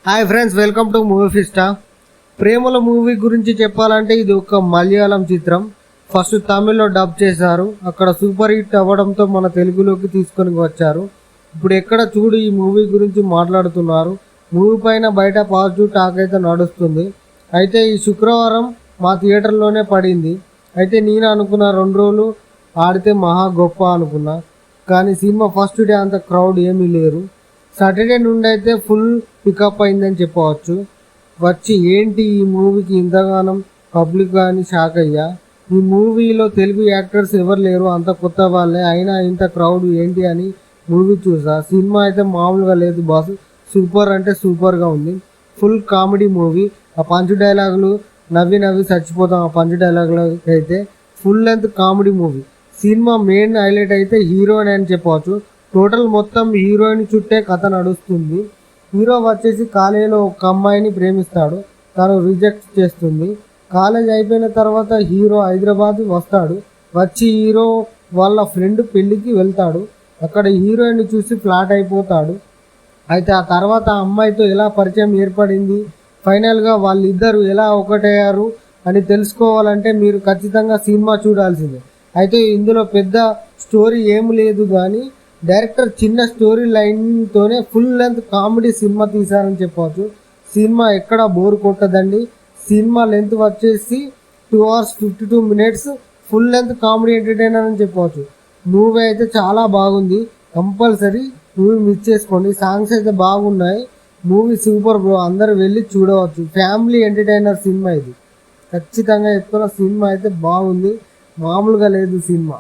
Hi friends, welcome to movie ఫిస్టా. ప్రేమల movie గురించి చెప్పాలంటే ఇది ఒక మలయాళం చిత్రం. ఫస్ట్ తమిళ్లో డబ్ చేశారు, అక్కడ సూపర్ హిట్ అవ్వడంతో మన తెలుగులోకి తీసుకొని వచ్చారు. ఇప్పుడు ఎక్కడ చూడు ఈ మూవీ గురించి మాట్లాడుతున్నారు. మూవీ పైన బయట పాజిటివ్ టాక్ అయితే నడుస్తుంది. అయితే ఈ శుక్రవారం మా థియేటర్లోనే పడింది. అయితే నేను అనుకున్న 2 రోజులు ఆడితే మహా గొప్ప అనుకున్నా, కానీ సినిమా ఫస్ట్ డే అంత క్రౌడ్ ఏమీ లేరు. సాటర్డే నుండి అయితే ఫుల్ పికప్ అయిందని చెప్పవచ్చు. వచ్చి ఏంటి ఈ మూవీకి ఇంతగానం పబ్లిక్ కానీ షాక్ అయ్యా. ఈ మూవీలో తెలుగు యాక్టర్స్ ఎవరు లేరు, అంత కొత్త వాళ్ళే, అయినా ఇంత క్రౌడ్ ఏంటి అని మూవీ చూసా. సినిమా అయితే మామూలుగా లేదు బాస్, సూపర్ అంటే సూపర్గా ఉంది. Full comedy movie. ఆ పంచ్ డైలాగులు నవ్వి నవ్వి చచ్చిపోతాం. ఆ పంచ్ డైలాగులు అయితే full length comedy movie. Cinema main highlight అయితే హీరోయిన్ అని చెప్పవచ్చు. టోటల్ మొత్తం హీరోయిన్ చుట్టే కథ నడుస్తుంది. హీరో వచ్చేసి కాలేజీలో ఒక అమ్మాయిని ప్రేమిస్తాడు, తను రిజెక్ట్ చేస్తుంది. కాలేజ్ అయిపోయిన తర్వాత హీరో హైదరాబాద్ వస్తాడు. వచ్చి హీరో వాళ్ళ ఫ్రెండ్ పెళ్ళికి వెళ్తాడు. అక్కడ హీరోయిన్ చూసి ఫ్లాట్ అయిపోతాడు. అయితే ఆ తర్వాత ఆ అమ్మాయితో ఎలా పరిచయం ఏర్పడింది, ఫైనల్గా వాళ్ళిద్దరూ ఎలా ఒకటయ్యారు అని తెలుసుకోవాలంటే మీరు ఖచ్చితంగా సినిమా చూడాల్సిందే. అయితే ఇందులో పెద్ద స్టోరీ ఏమి లేదు, కానీ డైరెక్టర్ చిన్న స్టోరీ లైన్తోనే ఫుల్ లెంత్ కామెడీ సినిమా తీశారని చెప్పవచ్చు. సినిమా ఎక్కడ బోర్ కొట్టదండి. సినిమా లెంత్ వచ్చేసి 2 hours 52 minutes. Full length comedy entertainer అని చెప్పవచ్చు. మూవీ అయితే చాలా బాగుంది, కంపల్సరీ మూవీ మిస్ చేసుకోండి. సాంగ్స్ అయితే బాగున్నాయి. మూవీ సూపర్ బ్రో, అందరూ వెళ్ళి చూడవచ్చు. ఫ్యామిలీ ఎంటర్టైనర్ సినిమా ఇది, ఖచ్చితంగా చెప్తున్న. సినిమా అయితే బాగుంది, మామూలుగా లేదు సినిమా.